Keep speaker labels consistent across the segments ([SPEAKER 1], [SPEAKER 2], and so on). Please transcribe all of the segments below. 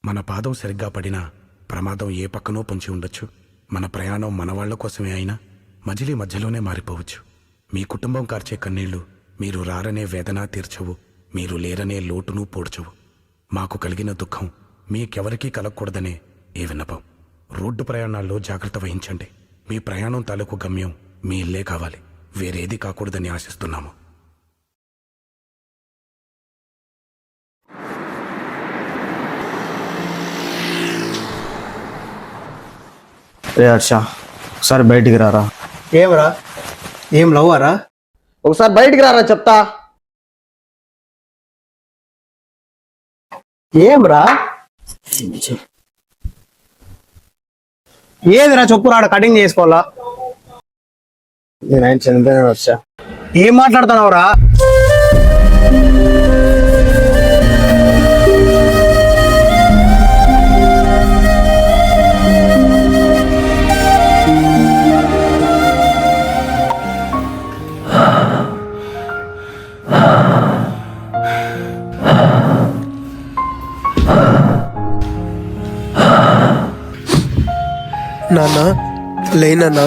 [SPEAKER 1] మన పాదం సరిగ్గా పడినా ప్రమాదం ఏ పక్కనో పొంచి ఉండొచ్చు. మన ప్రయాణం మనవాళ్ల కోసమే అయినా మజిలీ మధ్యలోనే మారిపోవచ్చు. మీ కుటుంబం కార్చే కన్నీళ్లు మీరు రారనే వేదన తీర్చవు, మీరు లేరనే లోటును పూడ్చవు. మాకు కలిగిన దుఃఖం మీకెవరికీ కలగకూడదనే ఏ విన్నపం. రోడ్డు ప్రయాణాల్లో జాగ్రత్త వహించండి. మీ ప్రయాణం తాలూకు గమ్యం మీ ఇల్లే కావాలి, వేరేది కాకూడదని ఆశిస్తున్నాము.
[SPEAKER 2] రే హర్ష, ఒకసారి బయటికి రారా.
[SPEAKER 3] ఏమరా? ఏం లవ్వారా?
[SPEAKER 2] ఒకసారి బయటికి రారా చెప్తా.
[SPEAKER 3] ఏమరా? ఏదిరా చెప్పు రాడ కటింగ్ చేసుకోవాలా?
[SPEAKER 2] నేను ఆయన చనిపోయినాడు హర్ష.
[SPEAKER 3] ఏం మాట్లాడుతున్నావురా?
[SPEAKER 4] నాన్న లేనన్నా.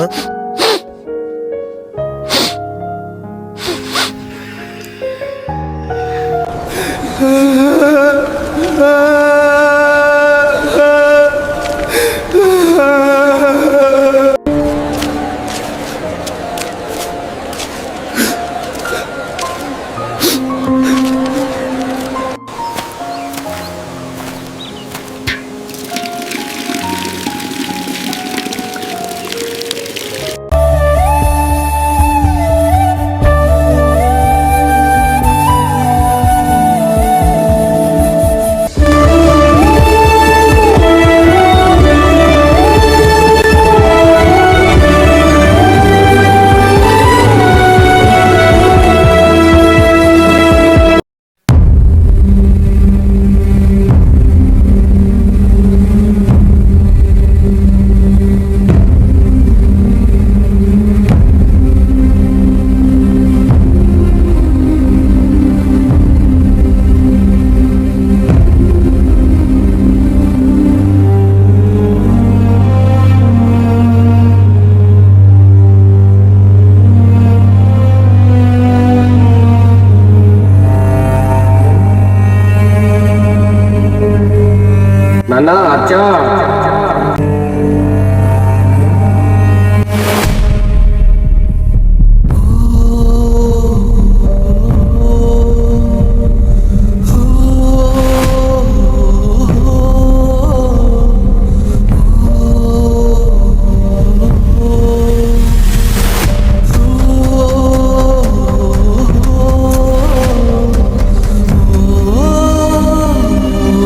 [SPEAKER 2] నాన్న హర్ష,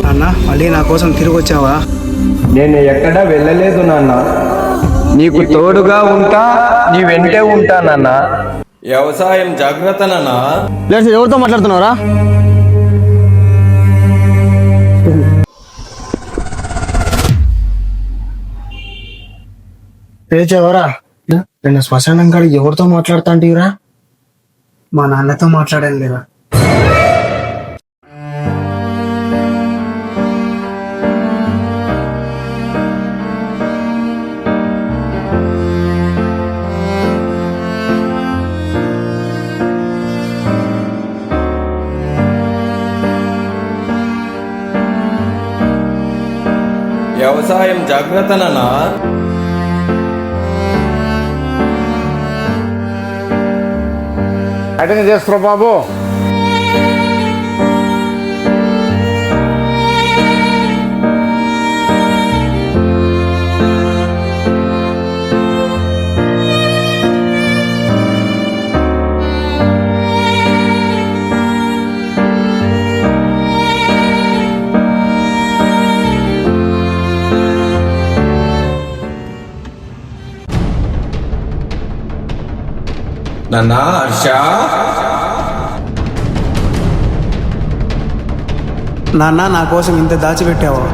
[SPEAKER 3] అన్న మళ్ళీ నా కోసం తిరిగి వచ్చావా?
[SPEAKER 5] నేను ఎక్కడా వెళ్ళలేదు నాన్న, నీకు తోడుగా ఉంటా, నీ వెంటే ఉంటా నాన్న. వ్యవసాయం జాగ్రత్త నాన్న.
[SPEAKER 2] లేదు ఎవరితో మాట్లాడుతున్నావురా?
[SPEAKER 3] లేచావరా? నిన్న శ్మశానం కాడ ఎవరితో మాట్లాడుతా అంటీరా? మా నాన్నతో మాట్లాడాను లేరా?
[SPEAKER 5] వ్యవసాయం జాగ్రత్త నాన్న.
[SPEAKER 2] అటెండ్ చేస్తున్నా బాబు.
[SPEAKER 5] నాన్న హర్ష,
[SPEAKER 3] నాన్న నా కోసం ఇంత దాచిపెట్టావా?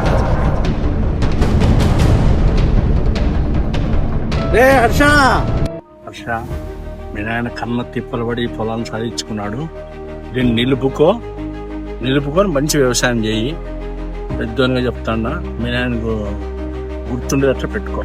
[SPEAKER 2] రే హర్ష,
[SPEAKER 6] హర్ష, మీ నాయన కన్న తిప్పలు పడి ఈ పొలాన్ని సాధించుకున్నాడు. దీన్ని నిలుపుకొని మంచి వ్యవసాయం చేయి. పెద్దోనిగా చెప్తాడా మీ నాయనకు గుర్తుండేటట్లు పెట్టుకో.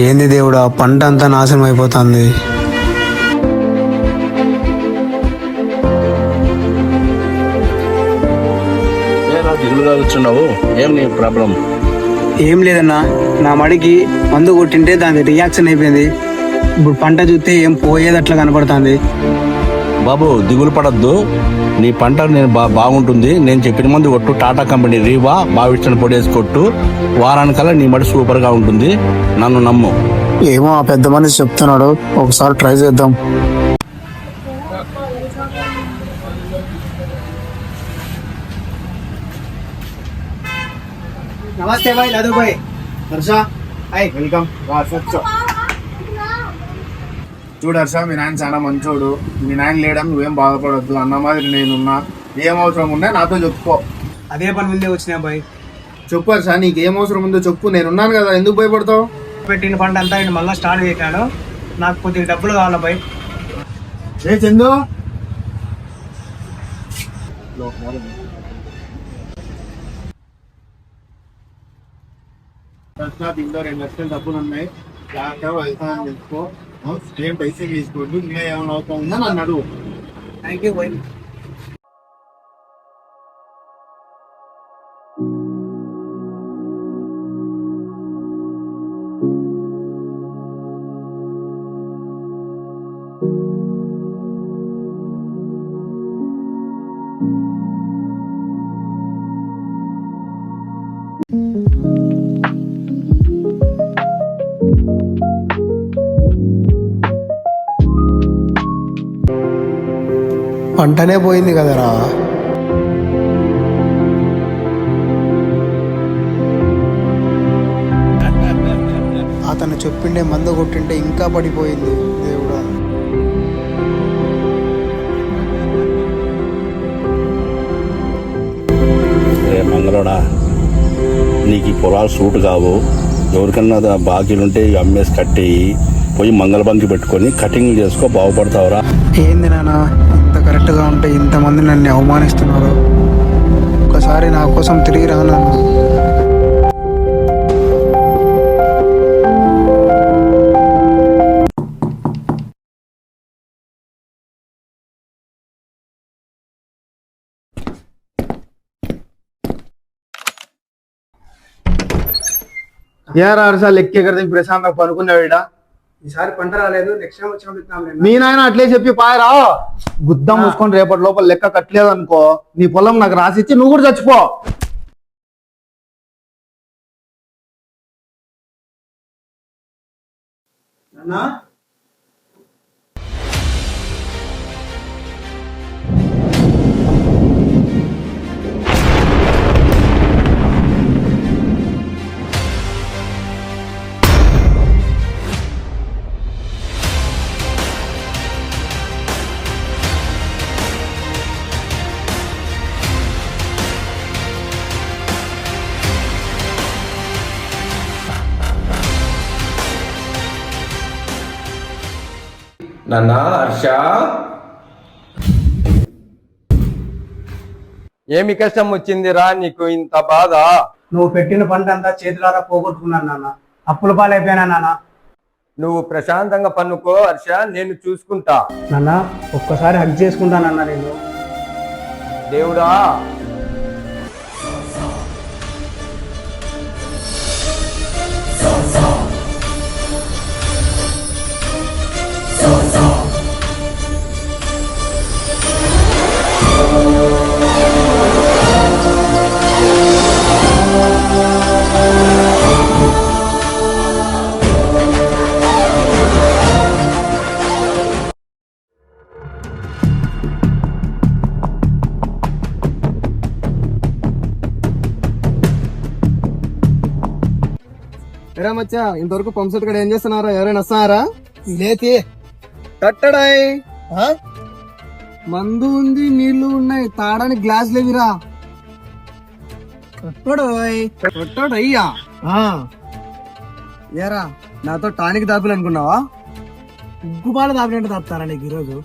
[SPEAKER 3] ఏంది దేవుడా, పంట అంతా నాశనం అయిపోతుంది.
[SPEAKER 6] దిగులుగా కూర్చున్నావు, ఏం నీ ప్రాబ్లం?
[SPEAKER 3] ఏం లేదన్నా, నా మడికి మందు కొట్టింటే దాని రియాక్షన్ అయిపోయింది. ఇప్పుడు పంట చూస్తే ఏం పోయేది అట్లా కనపడుతుంది.
[SPEAKER 6] బాబు దిగులు పడద్దు, నీ పంట నేను బాగుంటుంది. నేను చెప్పిన మంది కొట్టు, టాటా కంపెనీ రీవా బావిచ్చని పొడేసి కొట్టు, వారానికల్లా నీ మడి సూపర్ గా ఉంటుంది. నన్ను నమ్ము.
[SPEAKER 3] ఏమో ఆ పెద్ద మనిషి చెప్తున్నాడు, ఒకసారి ట్రై చేద్దాం. నమస్తే భాయ్, లదు భాయ్, హర్ష, హాయ్, వెల్కమ్. చూడు హర్ష, మీ నాయన చాలా మంచోడు. మీ నాయన లేడని నువ్వేం బాధపడద్దు. అన్న మాదిరి నేనున్నా. ఏం అవసరం ఉన్నా నాతో చెప్పుకో. అదే పని ముందే వచ్చినా బాయ్. చెప్పు హర్ష, నీకు ఏం అవసరం ఉందో చెప్పు, నేనున్నాను కదా, ఎందుకు భయపడతావు? పెట్టిన పంట అంతా మళ్ళీ స్టార్ట్ చేశాను. నాకు కొద్దిగా డబ్బులు కావాలా బాయ్. ఏ చందు, దీంట్లో 2 లక్షలు డబ్బులు ఉన్నాయి, జాగ్రత్తగా వెళ్తానని తెలుసుకో. ఏం పైసలు తీసుకోండి, ఇంకా ఏమైనా అవసరం ఉందా నన్ను అడుగు. Thank you bye. పంటనే పోయింది కదరా. అతను చెప్పిండే మందు కొట్టింటే ఇంకా పడిపోయింది. దేవుడా,
[SPEAKER 6] మంగళోడా, నీకు ఈ పొలాలు సూటు కావు. ఎవరికన్నా బాకీలుంటే అమ్మేసి కట్టేయి, పోయి మంగళ బంకి పెట్టుకొని కటింగ్ చేసుకో, బాగుపడతావురా.
[SPEAKER 3] ఏంది నాన్న, ఇంత కరెక్ట్గా ఉంటే ఇంతమంది నన్ను అవమానిస్తున్నారు. ఒకసారి నా కోసం తిరిగి రా నాన్న.
[SPEAKER 2] यार हर्षा లెక్కే కదా ప్రశాంతంగా పనుకున్నావేడా.
[SPEAKER 3] ఈసారి పంట రాలేదు, నెక్స్ట్ టైం వచ్చినప్పుడు
[SPEAKER 2] మీ నాయన అట్లే చెప్పి పాయరా. గుద్దం మూసుకొని రేపటి లోపల లెక్క కట్టలేదు అనుకో, నీ పొలం నాకు రాసిచ్చి నువ్వు కూడా చచ్చిపో.
[SPEAKER 5] నాన్నా హర్ష, ఏమి కష్టం వచ్చిందిరా నీకు ఇంత బాధ?
[SPEAKER 3] నువ్వు పెట్టిన పంట అంతా చేతులారా పోగొట్టుకున్నాను నాన్న. అప్పుల పాలైపోయినా నాన్న.
[SPEAKER 5] నువ్వు ప్రశాంతంగా పన్నుకో హర్ష, నేను చూసుకుంటా.
[SPEAKER 7] నాన్న ఒక్కసారి హక్ చేసుకుంటానన్నా నేను.
[SPEAKER 5] దేవుడా,
[SPEAKER 3] ఎరా మచ్చా, ఇంతవరకు పంప్సెట్ కూడా ఏం చేస్తున్నారా? ఎవరైనా వస్తున్నారా? లేతి కట్టడాయ్ మందు ఉంది, నీళ్లు ఉన్నాయి, తాడానికి గ్లాస్ లేవిరా. కట్టడయ్యా ఏరా, నాతో టానిక్ దాపాలనుకున్నావా? ఉగ్గుపాలు దాపినట్టు దాపుతారా నీకు ఈరోజు?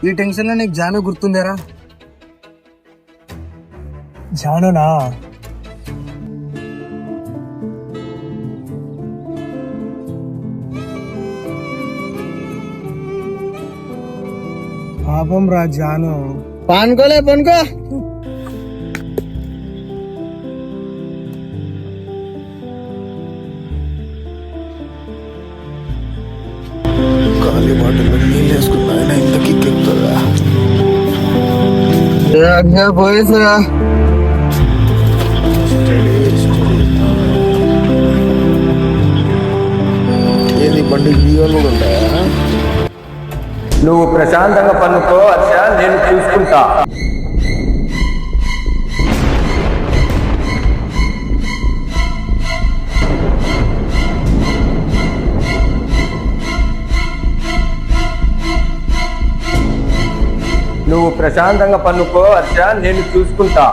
[SPEAKER 3] ఈ టెన్షన్ లో నీకు జాను గుర్తుందేరా?
[SPEAKER 7] జానునా? పాపం రా జాను.
[SPEAKER 3] పానుకోలే పనుకో.
[SPEAKER 2] ఖాళీ బాటిల్లో నీళ్ళు వేసుకున్నా ఇంతకీ తిప్పుతుందా?
[SPEAKER 3] పోయేసా
[SPEAKER 2] ఏది బండి వీలు ఉంటాయా?
[SPEAKER 5] నువ్వు ప్రశాంతంగా పన్నుకో హర్ష, నేను చూసుకుంటా. నువ్వు ప్రశాంతంగా పన్నుకో హర్ష, నేను చూసుకుంటా.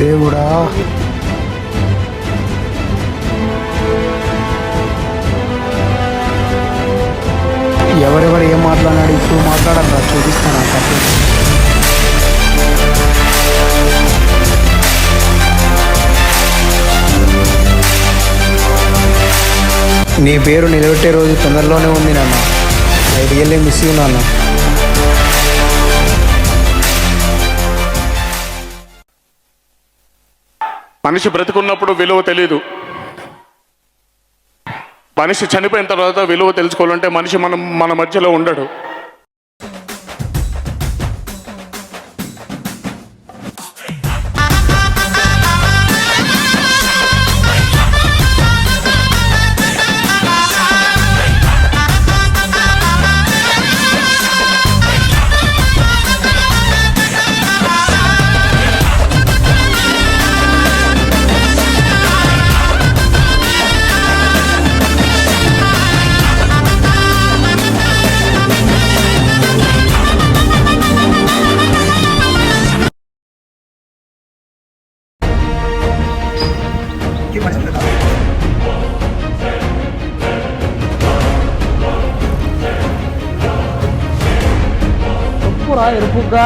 [SPEAKER 2] దేవుడా, ఎవరెవరు ఏం మాట్లాడాడు ఇప్పుడు మాట్లాడారా? చూపిస్తాను. నీ పేరు నిలబెట్టే రోజు తొందరలోనే ఉంది నాన్న. ఐ రియల్లీ మిస్ యూ నాన్న.
[SPEAKER 8] మనిషి బ్రతికున్నప్పుడు విలువ తెలియదు. మనిషి చనిపోయిన తర్వాత విలువ తెలుసుకోవాలంటే మనిషి మన మధ్యలో ఉండడు.
[SPEAKER 7] ఎరుపుగా